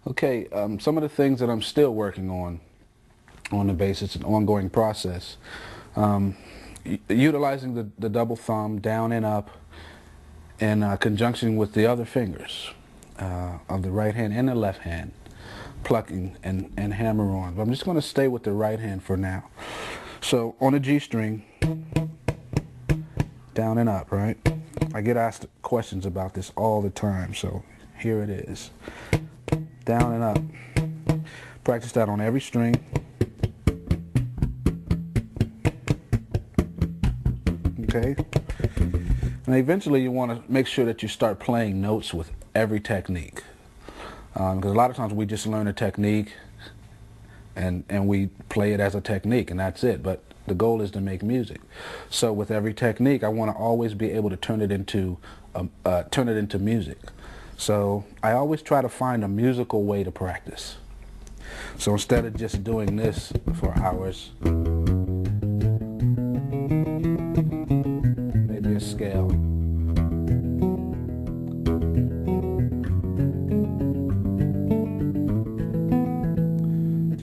Okay, some of the things that I'm still working on the bass, it's an ongoing process. Utilizing the double thumb down and up in conjunction with the other fingers of the right hand and the left hand, plucking and hammer on. But I'm just going to stay with the right hand for now. So on the G string, down and up, right? I get asked questions about this all the time, so here it is. Down and up. Practice that on every string. Okay? And eventually you want to make sure that you start playing notes with every technique. Because a lot of times we just learn a technique and we play it as a technique and that's it. But the goal is to make music. So with every technique, I want to always be able to turn it into music. So I always try to find a musical way to practice. So instead of just doing this for hours, maybe a scale.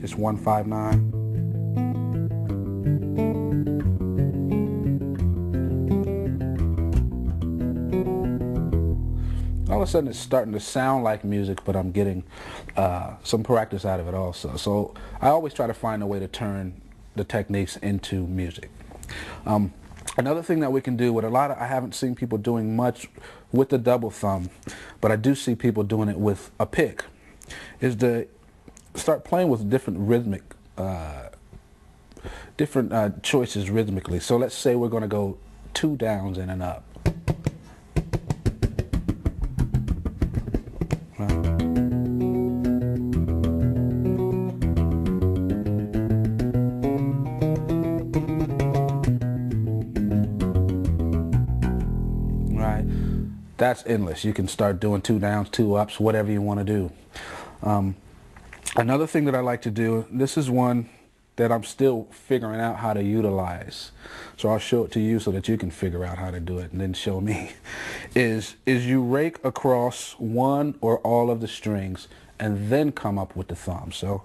Just 159. All of a sudden it's starting to sound like music, but I'm getting some practice out of it also. So I always try to find a way to turn the techniques into music. Another thing that we can do with I haven't seen people doing much with the double thumb, but I do see people doing it with a pick, is to start playing with different rhythmic, choices rhythmically. So let's say we're going to go 2 downs and an up. Right, that's endless. You can start doing 2 downs, 2 ups, whatever you want to do. Another thing that I like to do, this is one that I'm still figuring out how to utilize. So I'll show it to you so that you can figure out how to do it and then show me. Is you rake across one or all of the strings and then come up with the thumb. So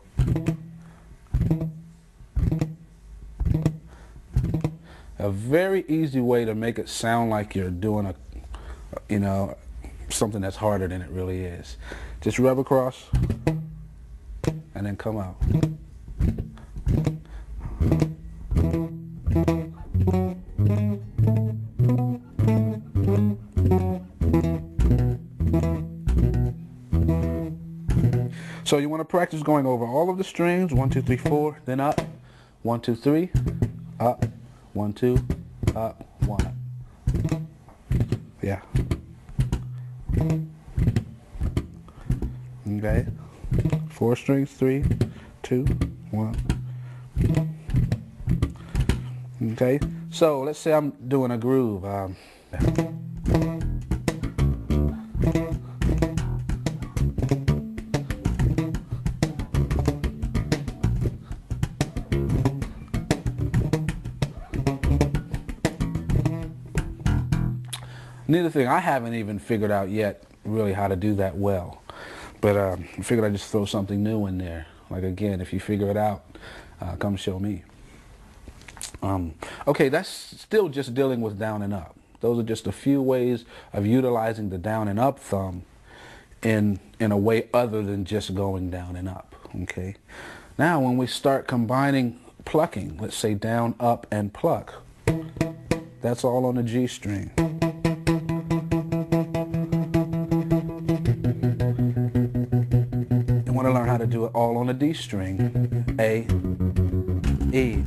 a very easy way to make it sound like you're doing something that's harder than it really is. Just rub across and then come out. So you want to practice going over all of the strings, 1, 2, 3, 4, then up, 1, 2, 3, up, 1, 2, up, 1. Yeah. Okay. 4 strings, 3, 2, 1. Okay. So let's say I'm doing a groove. Another thing I haven't even figured out yet really how to do that well, but I figured I'd just throw something new in there. Like again, if you figure it out, come show me. Okay, that's still just dealing with down and up. Those are just a few ways of utilizing the down and up thumb in a way other than just going down and up. Okay. Now when we start combining plucking, let's say down, up, and pluck, that's all on the G string. You want to learn how to do it all on the D string. A, E.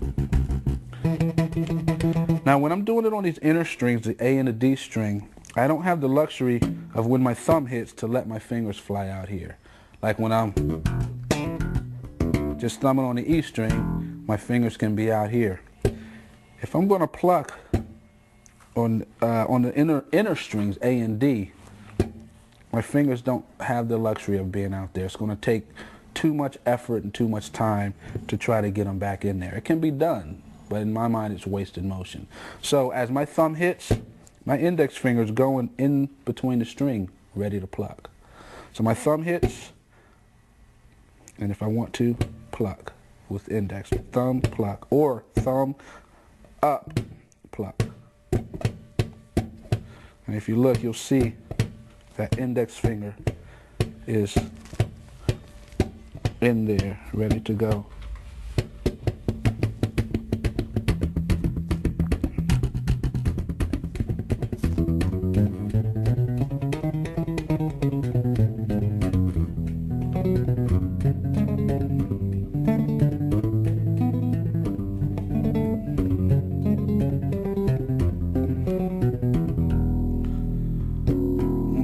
Now when I'm doing it on these inner strings, the A and the D string, I don't have the luxury of when my thumb hits to let my fingers fly out here. Like when I'm just thumbing on the E string, my fingers can be out here. If I'm going to pluck on the inner strings, A and D, my fingers don't have the luxury of being out there. It's going to take too much effort and too much time to try to get them back in there. It can be done, but in my mind it's wasted motion. So as my thumb hits, my index finger's going in between the string, ready to pluck. So my thumb hits, And if I want to, pluck with index, thumb, pluck, or thumb, up, pluck. And if you look, you'll see that index finger is in there, ready to go.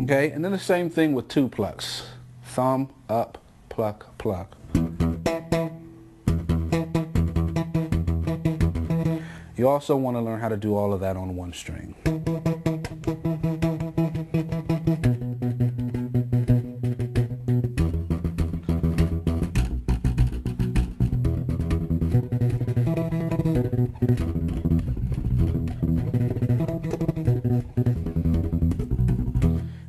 Okay, and then the same thing with two plucks. Thumb, up, pluck, pluck. You also want to learn how to do all of that on one string.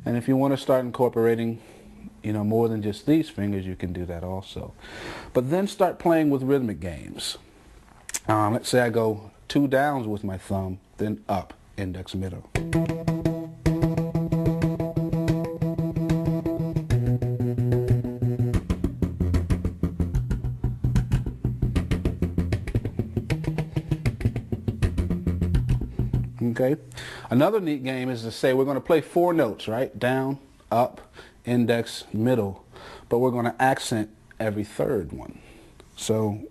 And if you want to start incorporating, more than just these fingers, you can do that also. But then start playing with rhythmic games. Let's say I go 2 downs with my thumb, then up, index, middle. Okay. Another neat game is to say we're going to play 4 notes, right? Down, up, index, middle, but we're going to accent every third one. So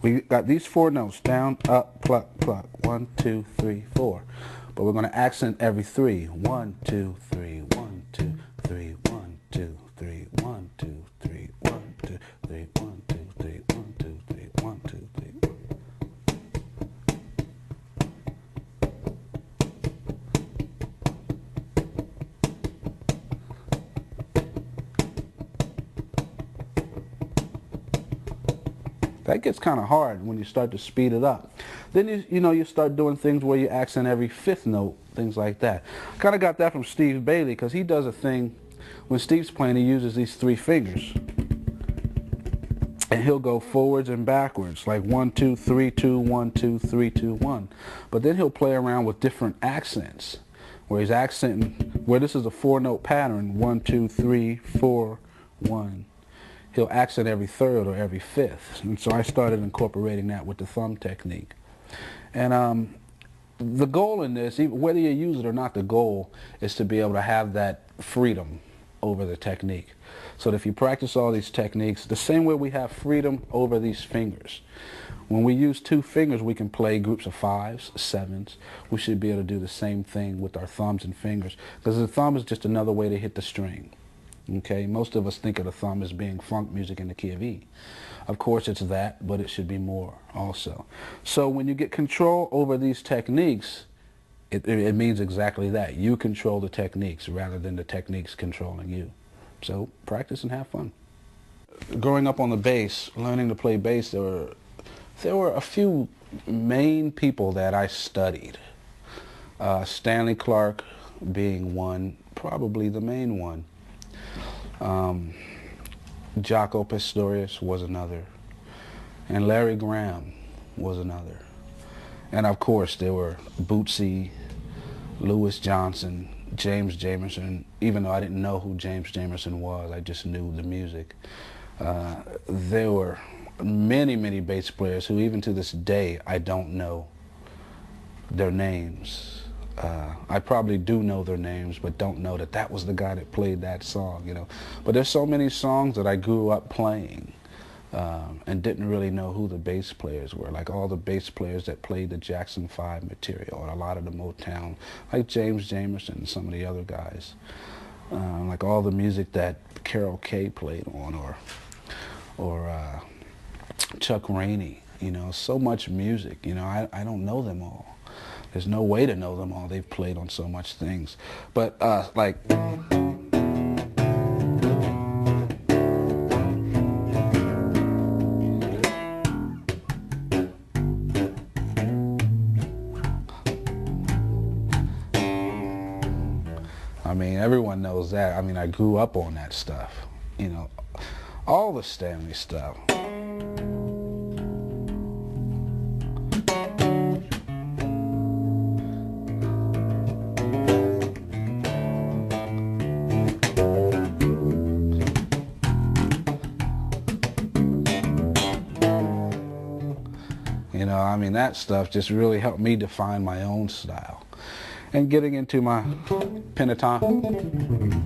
we got these 4 notes, down, up, pluck, pluck, 1, 2, 3, 4. But we're going to accent every 3. 1, 2, 3, 1, 2, 3, 1, 2, 3, 1, 2, 3, 1, 2, 3, 1, 2, 3, 1, 2, 3, 1, 2, 3. That gets kind of hard when you start to speed it up. Then you start doing things where you accent every 5th note, things like that. Kind of got that from Steve Bailey, because he does a thing when Steve's playing. He uses these 3 fingers, and he'll go forwards and backwards, like 1, 2, 3, 2, 1, 2, 3, 2, 1. But then he'll play around with different accents, where he's accenting where this is a 4-note pattern, 1, 2, 3, 4, 1. He'll accent every 3rd or every 5th. And so I started incorporating that with the thumb technique. And the goal in this, whether you use it or not, the goal is to be able to have that freedom over the technique. So that if you practice all these techniques, the same way we have freedom over these fingers. When we use 2 fingers, we can play groups of 5s, 7s. We should be able to do the same thing with our thumbs and fingers, because the thumb is just another way to hit the string. Okay, most of us think of the thumb as being funk music in the key of E. Of course it's that, but it should be more also. So when you get control over these techniques, it means exactly that. You control the techniques rather than the techniques controlling you. So practice and have fun. Growing up on the bass, learning to play bass, there were a few main people that I studied. Stanley Clarke being one, probably the main one. Jaco Pastorius was another, and Larry Graham was another. And of course there were Bootsy, Louis Johnson, James Jamerson. Even though I didn't know who James Jamerson was, I just knew the music. There were many bass players who even to this day I don't know their names. I probably do know their names, but don't know that that was the guy that played that song, But there's so many songs that I grew up playing and didn't really know who the bass players were, like all the bass players that played the Jackson 5 material, or a lot of the Motown, like James Jamerson and some of the other guys, like all the music that Carol Kay played on, or Chuck Rainey, so much music, I don't know them all. There's no way to know them all. They've played on so much things. But like... I mean, everyone knows that. I mean, I grew up on that stuff. all the Stanley stuff. You know, I mean, that stuff just really helped me define my own style. And getting into my pentatonic,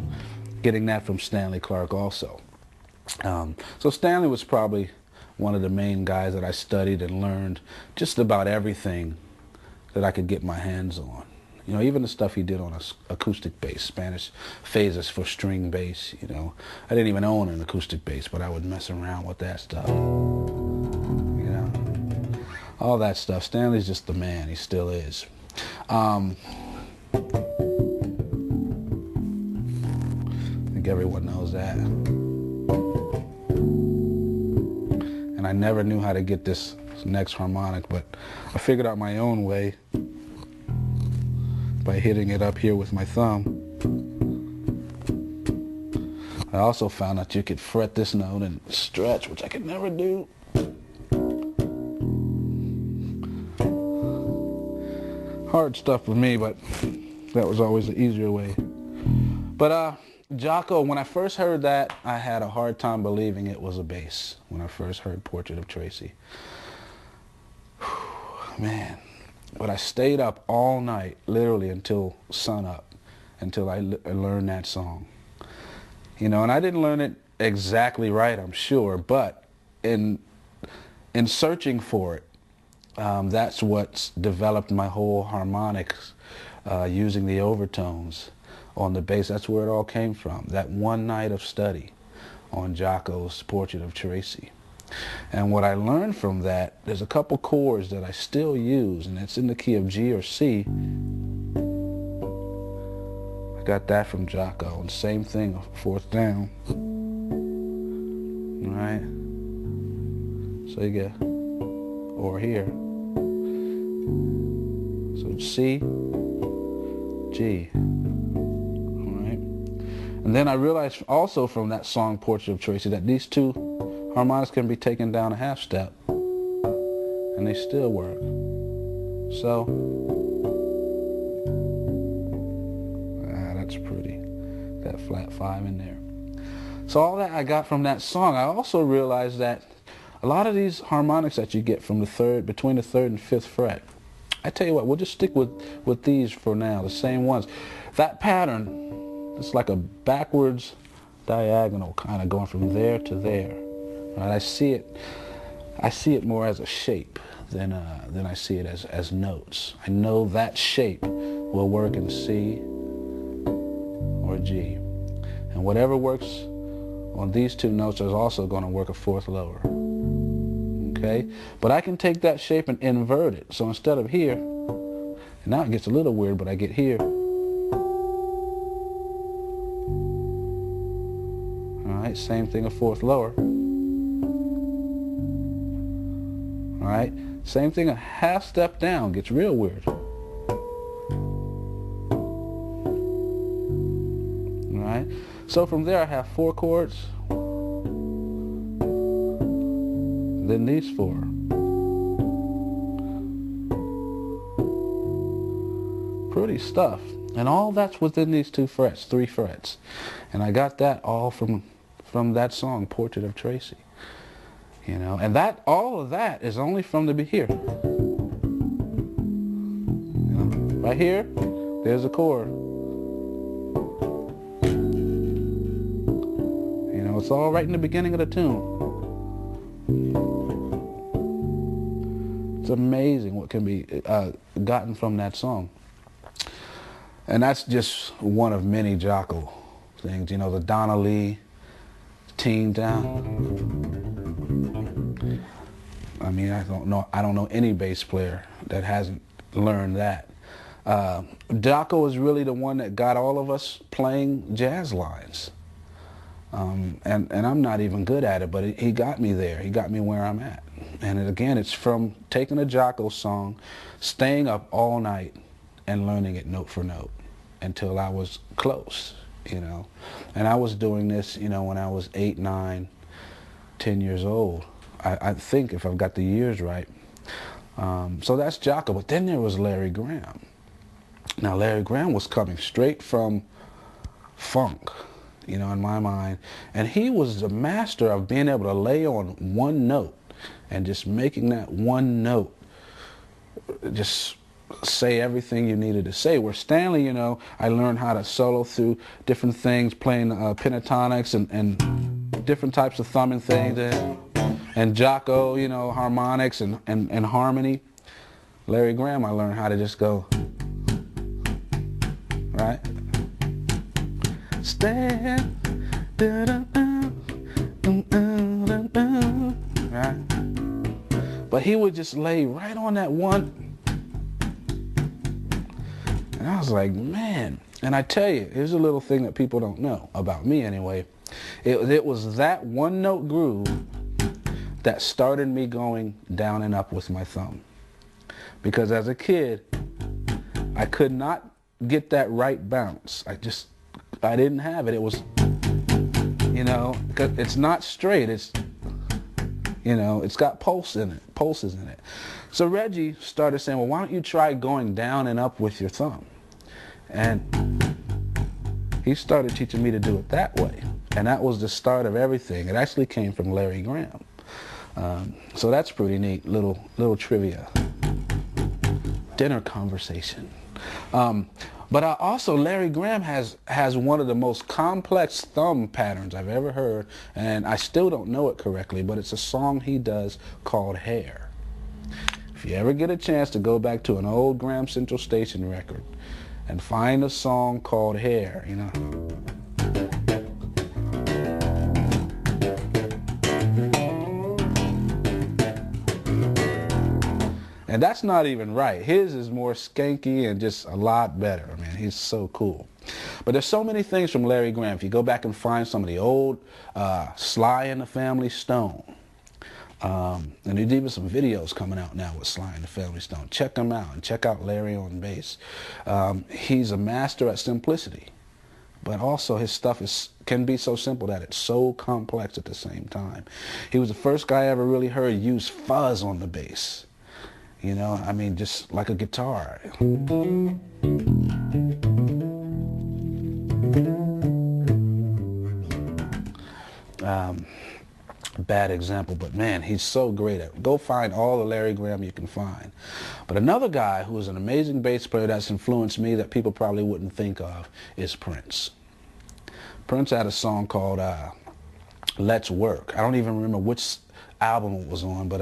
getting that from Stanley Clarke also. So Stanley was probably one of the main guys that I studied and learned just about everything that I could get my hands on. You know, even the stuff he did on acoustic bass, Spanish phases for string bass, you know. I didn't even own an acoustic bass, but I would mess around with that stuff. You know, all that stuff. Stanley's just the man. He still is. I think everyone knows that. And I never knew how to get this next harmonic, but I figured out my own way by hitting it up here with my thumb. I also found out you could fret this note and stretch, which I could never do. Hard stuff with me, but that was always the easier way. But Jaco, when I first heard that, I had a hard time believing it was a bass when I first heard Portrait of Tracy. Man. But I stayed up all night, literally until sunup, until I learned that song. You know, and I didn't learn it exactly right, I'm sure, but in searching for it, that's what's developed my whole harmonics, using the overtones on the bass. That's where it all came from, that one night of study on Jaco's Portrait of Tracy. And what I learned from that, there's a couple chords that I still use, and it's in the key of G or C. I got that from Jaco, and same thing, fourth down. All right? So you get, or here. So C, G. All right? And then I realized also from that song, Portrait of Tracy, that these two harmonics can be taken down a half step, and they still work. So, that's pretty. That flat 5 in there. So all that I got from that song. I also realized that a lot of these harmonics that you get from the third, between the 3rd and 5th fret, I tell you what, we'll just stick with these for now, the same ones. That pattern, it's like a backwards diagonal, kind of going from there to there. Right? I see it more as a shape than I see it as notes. I know that shape will work in C or G, and whatever works on these two notes is also going to work a 4th lower. Okay, but I can take that shape and invert it. So instead of here, and now it gets a little weird, but I get here. All right, same thing, a 4th lower. All right, same thing, a half step down, gets real weird. All right, so from there I have 4 chords, then these 4. Pretty stuff, and all that's within these 2 frets, 3 frets, and I got that all from that song, Portrait of Tracy. You know, and that, all of that is only from the here. You know, right here, there's a chord. You know, it's all right in the beginning of the tune. It's amazing what can be gotten from that song. And that's just one of many Jaco things. You know, the Donna Lee, Team Down. I mean, I don't know any bass player that hasn't learned that. Jaco is really the one that got all of us playing jazz lines. And I'm not even good at it, but he got me there. He got me where I'm at. And again, it's from taking a Jaco song, staying up all night, and learning it note for note until I was close, you know. And I was doing this, you know, when I was 8, 9, 10 years old. I think, if I've got the years right. So that's Jocko. But then there was Larry Graham. Now, Larry Graham was coming straight from funk, you know, in my mind. And he was the master of being able to lay on one note and just making that one note just say everything you needed to say. Where Stanley, you know, I learned how to solo through different things, playing pentatonics and different types of thumbing things. And Jocko, you know, harmonics and harmony. Larry Graham, I learned how to just go, right? Stand, right? But he would just lay right on that one. And I was like, man. And I tell you, here's a little thing that people don't know about me anyway. It was that one note groove that started me going down and up with my thumb. Because as a kid, I could not get that right bounce. I didn't have it. It was, you know, it's not straight. It's, you know, it's got pulses in it. So Reggie started saying, well, why don't you try going down and up with your thumb? And he started teaching me to do it that way. And that was the start of everything. It actually came from Larry Graham. So that's pretty neat, little trivia. Dinner conversation. But also Larry Graham has one of the most complex thumb patterns I've ever heard, and I still don't know it correctly, but it's a song he does called Hair. If you ever get a chance to go back to an old Graham Central Station record and find a song called Hair, you know. And that's not even right. His is more skanky and just a lot better. I mean, he's so cool. But there's so many things from Larry Graham. If you go back and find some of the old Sly and the Family Stone, and there's even some videos coming out now with Sly and the Family Stone. Check them out and check out Larry on bass. He's a master at simplicity, but also his stuff can be so simple that it's so complex at the same time. He was the first guy I ever really heard use fuzz on the bass. You know, I mean, just like a guitar. Bad example, but man, he's so great at it. Go find all the Larry Graham you can find. But another guy who is an amazing bass player that's influenced me that people probably wouldn't think of is Prince. Prince had a song called Let's Work. I don't even remember which album it was on, but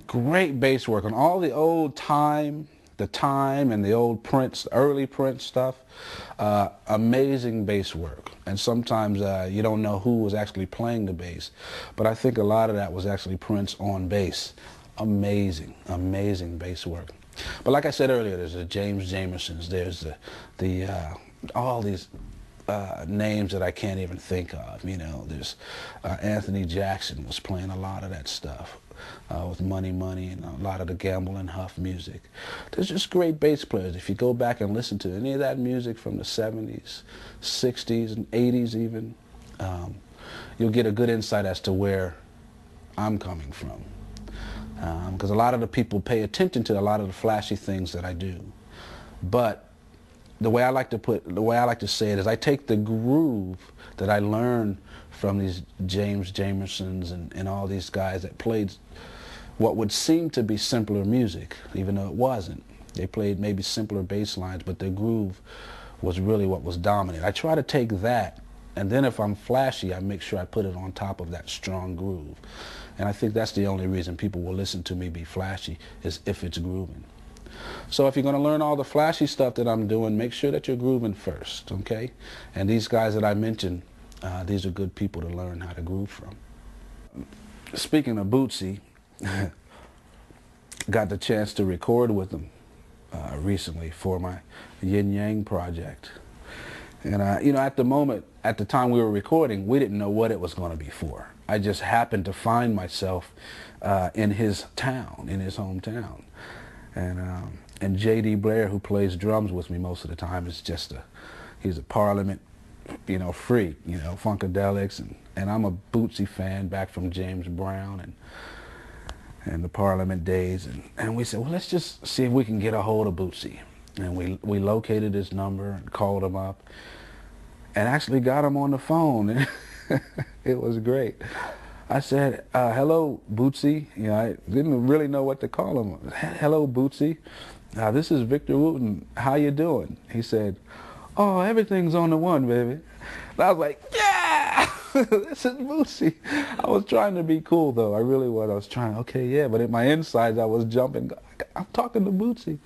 great bass work on all the old Time and the old Prince, early Prince stuff. Amazing bass work. And sometimes you don't know who was actually playing the bass, but I think a lot of that was actually Prince on bass. Amazing, amazing bass work. But like I said earlier, there's the James Jamersons, there's all these names that I can't even think of. You know, there's Anthony Jackson was playing a lot of that stuff. With Money Money and a lot of the Gamble and Huff music. There's just great bass players. If you go back and listen to any of that music from the 70s, 60s, and 80s even, you'll get a good insight as to where I'm coming from. Because a lot of the people pay attention to a lot of the flashy things that I do. But the way I like to say it is I take the groove that I learned from these James Jamersons and all these guys that played what would seem to be simpler music, even though it wasn't. They played maybe simpler bass lines, but their groove was really what was dominant. I try to take that, and then if I'm flashy, I make sure I put it on top of that strong groove. And I think that's the only reason people will listen to me be flashy, is if it's grooving. So if you're going to learn all the flashy stuff that I'm doing, make sure that you're grooving first, okay? And these guys that I mentioned, These are good people to learn how to groove from. Speaking of Bootsy, got the chance to record with him recently for my Yin Yang project. And, you know, at the time we were recording, we didn't know what it was going to be for. I just happened to find myself in his town, in his hometown. And J.D. Blair, who plays drums with me most of the time, is just he's a Parliament, you know, freak, you know, Funkadelics. And I'm a Bootsy fan back from James Brown and the Parliament days. And we said, well, let's just see if we can get a hold of Bootsy. And we located his number and called him up and actually got him on the phone. It was great. I said, hello, Bootsy. You know, I didn't really know what to call him. Hello, Bootsy. This is Victor Wooten. How you doing? He said, oh, everything's on the one, baby. And I was like, yeah, this is Bootsy. I was trying to be cool, though. I really was. I was trying, okay, yeah. But in my insides, I was jumping. I'm talking to Bootsy.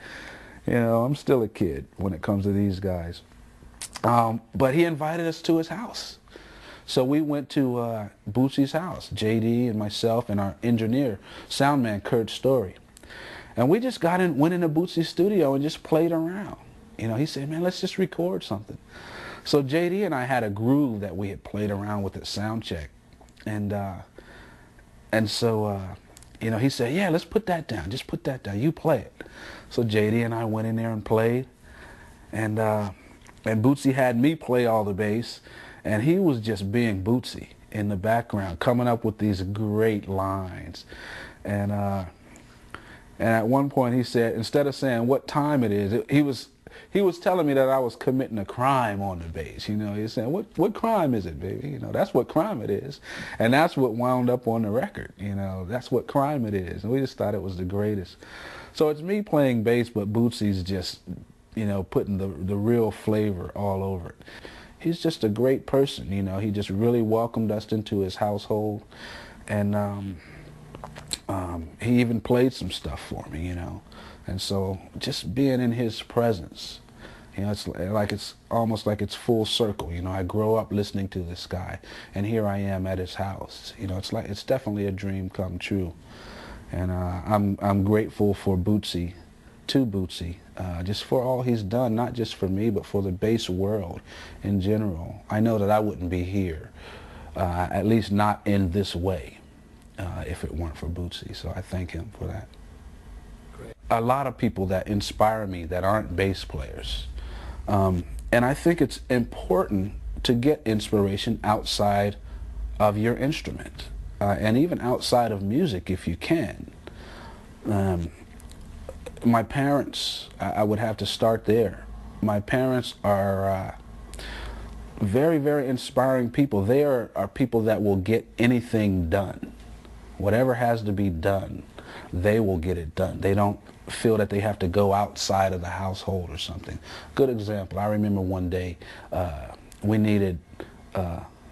You know, I'm still a kid when it comes to these guys. But he invited us to his house. So we went to Bootsy's house, JD and myself and our engineer, sound man, Kurt Story. And we just went into Bootsy's studio and just played around. You know, he said, man, let's just record something. So JD and I had a groove that we had played around with at sound check. And so, you know, he said, yeah, let's put that down. Just put that down. You play it. So JD and I went in there and played. And Bootsy had me play all the bass. And he was just being Bootsy in the background, coming up with these great lines. And at one point he said, instead of saying what time it is, he was telling me that I was committing a crime on the bass. You know, he's saying, what crime is it, baby? You know, that's what crime it is. And that's what wound up on the record. You know, that's what crime it is. And we just thought it was the greatest. So it's me playing bass, but Bootsy's just, you know, putting the real flavor all over it. He's just a great person, you know. He just really welcomed us into his household, and he even played some stuff for me, you know. And so just being in his presence, you know, it's almost like it's full circle. You know, I grow up listening to this guy, and here I am at his house. You know, it's definitely a dream come true, and I'm grateful for Bootsy. To Bootsy, just for all he's done, not just for me, but for the bass world in general. I know that I wouldn't be here, at least not in this way, if it weren't for Bootsy. So I thank him for that. Great. A lot of people that inspire me that aren't bass players, and I think it's important to get inspiration outside of your instrument, and even outside of music if you can. My parents, I would have to start there. My parents are very, very inspiring people. They are people that will get anything done. Whatever has to be done, they will get it done. They don't feel that they have to go outside of the household or something. Good example, I remember one day we needed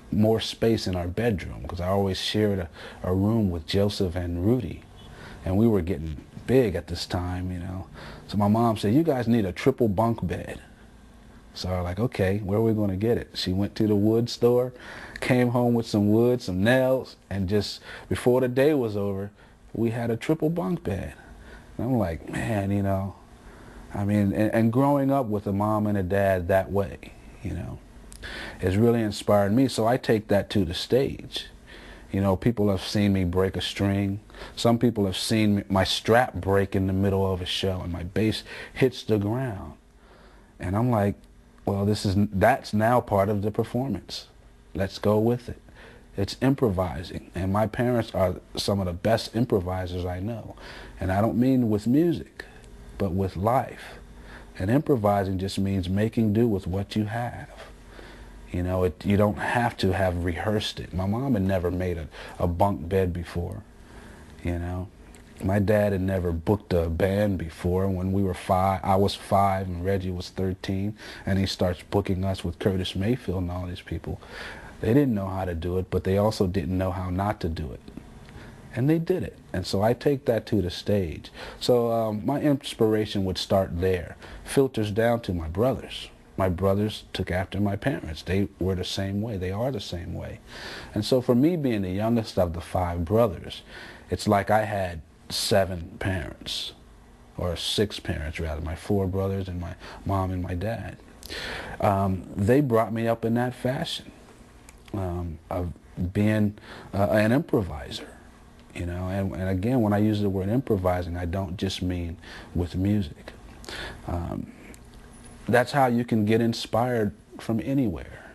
more space in our bedroom because I always shared a room with Joseph and Rudy. And we were getting big at this time, you know. So my mom said, you guys need a triple bunk bed. So I was like, okay, where are we going to get it? She went to the wood store, came home with some wood, some nails, and just before the day was over, we had a triple bunk bed. And I'm like, man, you know, I mean, and growing up with a mom and a dad that way, you know, has really inspired me. So I take that to the stage. You know, people have seen me break a string. Some people have seen my strap break in the middle of a show and my bass hits the ground. And I'm like, well, that's now part of the performance. Let's go with it. It's improvising. And my parents are some of the best improvisers I know. And I don't mean with music, but with life. And improvising just means making do with what you have. You know, you don't have to have rehearsed it. My mom had never made a bunk bed before, you know. My dad had never booked a band before. When we were 5, I was 5 and Reggie was 13, and he starts booking us with Curtis Mayfield and all these people. They didn't know how to do it, but they also didn't know how not to do it. And they did it. And so I take that to the stage. So my inspiration would start there. Filters down to my brothers. my brothers took after my parents. They were the same way. They are the same way. And so for me, being the youngest of the 5 brothers, it's like I had 7 parents, or 6 parents rather, my 4 brothers and my mom and my dad. They brought me up in that fashion of being an improviser. You know, and again, when I use the word improvising, I don't just mean with music. That's how you can get inspired from anywhere.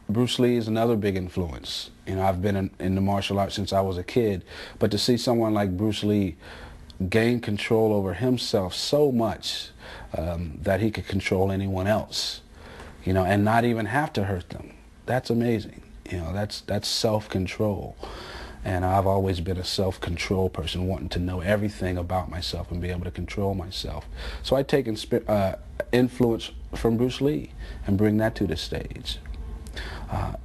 Bruce Lee is another big influence. You know, I've been in the martial arts since I was a kid, but to see someone like Bruce Lee gain control over himself so much that he could control anyone else, you know, and not even have to hurt them, that's amazing. You know, that's self-control. And I've always been a self-control person, wanting to know everything about myself and be able to control myself. So I take influence from Bruce Lee and bring that to the stage.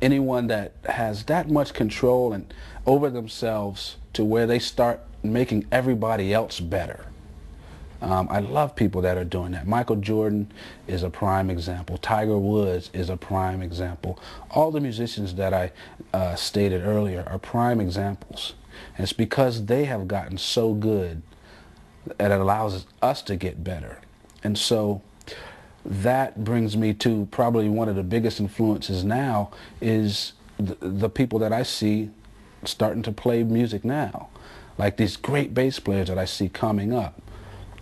Anyone that has that much control and over themselves to where they start making everybody else better. I love people that are doing that. Michael Jordan is a prime example. Tiger Woods is a prime example. All the musicians that I stated earlier are prime examples. And it's because they have gotten so good that it allows us to get better. And so that brings me to probably one of the biggest influences now is the people that I see starting to play music now. Like these great bass players that I see coming up.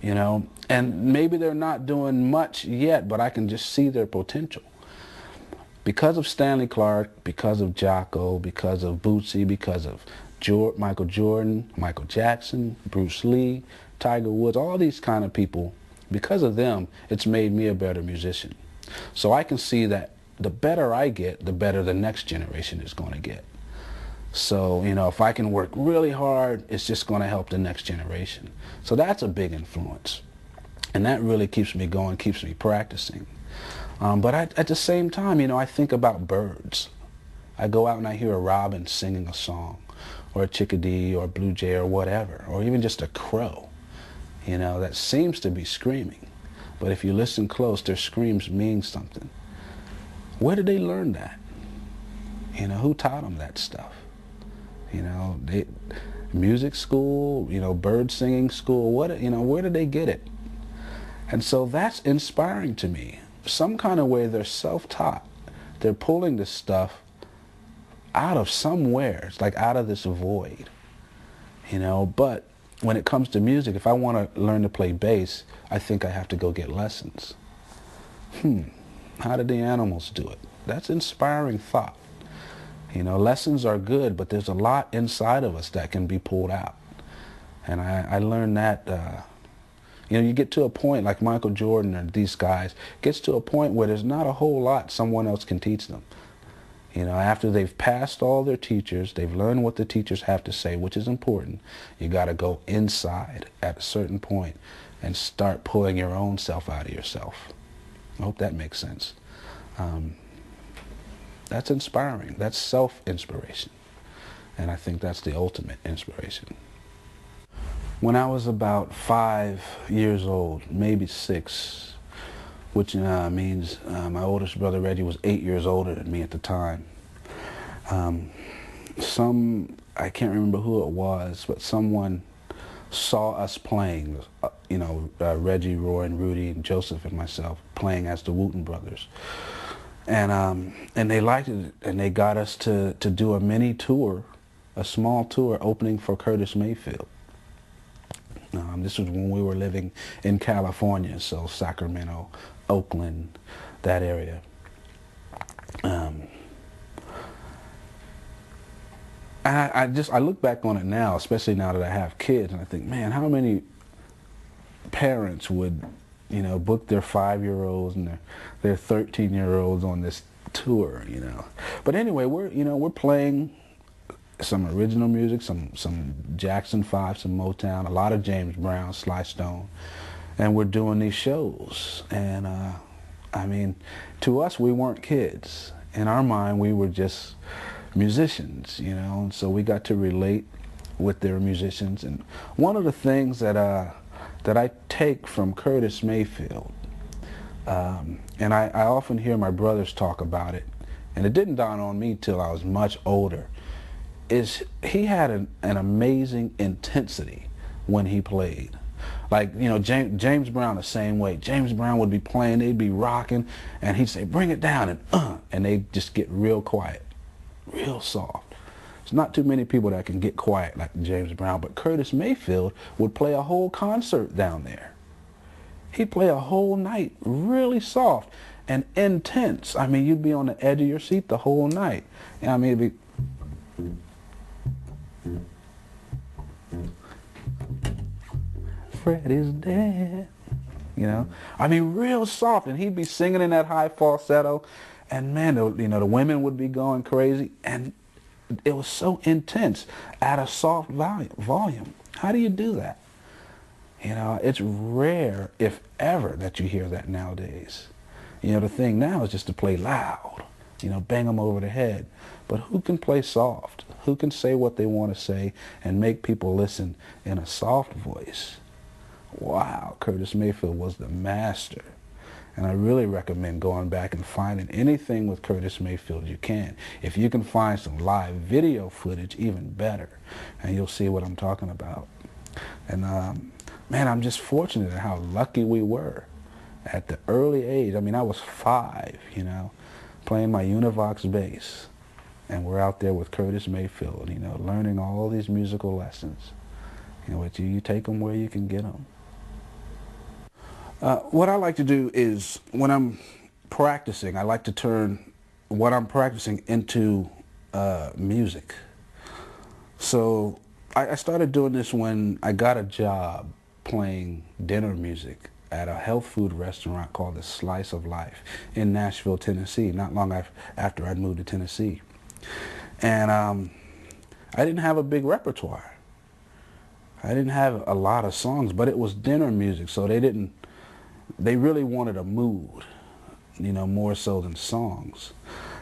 You know, and maybe they're not doing much yet, but I can just see their potential. Because of Stanley Clarke, because of Jocko, because of Bootsy, because of Michael Jordan, Michael Jackson, Bruce Lee, Tiger Woods, all these kind of people, because of them, it's made me a better musician. So I can see that the better I get, the better the next generation is going to get. So, you know, if I can work really hard, it's just going to help the next generation. So that's a big influence. And that really keeps me going, keeps me practicing. But at the same time, you know, I think about birds. I go out and I hear a robin singing a song, or a chickadee, or a blue jay, or whatever, or even just a crow, you know, that seems to be screaming. But if you listen close, their screams mean something. Where did they learn that? You know, who taught them that stuff? You know, music school, you know, bird singing school, you know, where did they get it? And so that's inspiring to me. Some kind of way they're self-taught. They're pulling this stuff out of somewhere. It's like out of this void, you know. But when it comes to music, if I want to learn to play bass, I think I have to go get lessons. How did the animals do it? That's inspiring thought. You know, lessons are good, but there's a lot inside of us that can be pulled out. And I learned that, you know, you get to a point like Michael Jordan and these guys, gets to a point where there's not a whole lot someone else can teach them. You know, after they've passed all their teachers, they've learned what the teachers have to say, which is important. You got to go inside at a certain point and start pulling your own self out of yourself. I hope that makes sense. That's inspiring. That's self-inspiration. And I think that's the ultimate inspiration. When I was about 5 years old, maybe 6, which means my oldest brother Reggie was 8 years older than me at the time. I can't remember who it was, but someone saw us playing, you know, Reggie, Roy, and Rudy, and Joseph, and myself playing as the Wooten brothers. And they liked it, and they got us to do a mini tour, a small tour opening for Curtis Mayfield. This was when we were living in California, so Sacramento, Oakland, that area. I look back on it now, especially now that I have kids, and I think, man, how many parents would, you know, book their 5-year-olds and their 13-year-olds on this tour, you know. But anyway, we're playing some original music, some Jackson 5, some Motown, a lot of James Brown, Sly Stone, and we're doing these shows. And I mean, to us, we weren't kids. In our mind, we were just musicians, you know, and so we got to relate with their musicians. And one of the things that I take from Curtis Mayfield And I often hear my brothers talk about it, and it didn't dawn on me till I was much older, is he had an amazing intensity when he played. Like, you know, James Brown the same way. James Brown would be playing, they'd be rocking, and he'd say, bring it down, and they'd just get real quiet, real soft. There's not too many people that can get quiet like James Brown, but Curtis Mayfield would play a whole concert down there. He'd play a whole night really soft and intense. I mean, you'd be on the edge of your seat the whole night. I mean, it'd be... Fred is dead, you know. I mean, real soft, and he'd be singing in that high falsetto, and man, you know, the women would be going crazy, and it was so intense at a soft volume. How do you do that? You know, it's rare, if ever, that you hear that nowadays. You know, the thing now is just to play loud, you know, bang them over the head. But who can play soft? Who can say what they want to say and make people listen in a soft voice? Wow, Curtis Mayfield was the master. And I really recommend going back and finding anything with Curtis Mayfield you can. If you can find some live video footage, even better. And you'll see what I'm talking about. And man, I'm just fortunate at how lucky we were at the early age. I mean, I was 5, you know, playing my Univox bass. And we're out there with Curtis Mayfield, you know, learning all these musical lessons. You know, you take them where you can get them. What I like to do is, when I'm practicing, I like to turn what I'm practicing into music. So I started doing this when I got a job playing dinner music at a health food restaurant called the Slice of Life in Nashville, Tennessee, not long after I'd moved to Tennessee. And I didn't have a big repertoire. I didn't have a lot of songs, but it was dinner music, so they really wanted a mood, you know, more so than songs.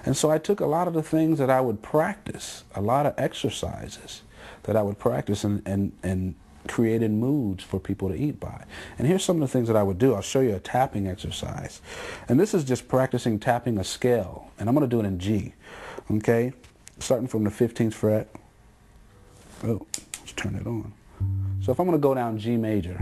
And so I took a lot of the things that I would practice, a lot of exercises that I would practice, and created moods for people to eat by. And here's some of the things that I would do. I'll show you a tapping exercise. And this is just practicing tapping a scale. And I'm going to do it in G. Okay? Starting from the 15th fret. Oh, let's turn it on. So if I'm going to go down G major.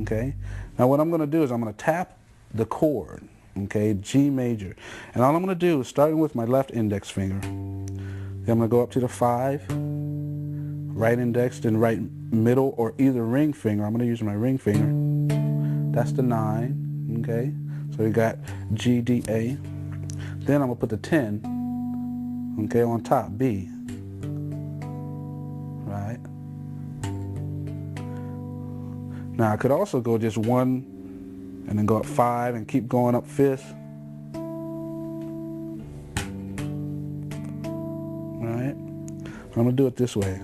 Okay? Now what I'm going to do is I'm going to tap the chord. Okay, G major. And all I'm going to do is, starting with my left index finger, then I'm going to go up to the 5, right index, then right middle, or either ring finger. I'm going to use my ring finger. That's the 9. Okay, so we got G, D, A. Then I'm going to put the 10, okay, on top, B. Right. Now I could also go just 1, and then go up 5 and keep going up 5th. All right? I'm going to do it this way.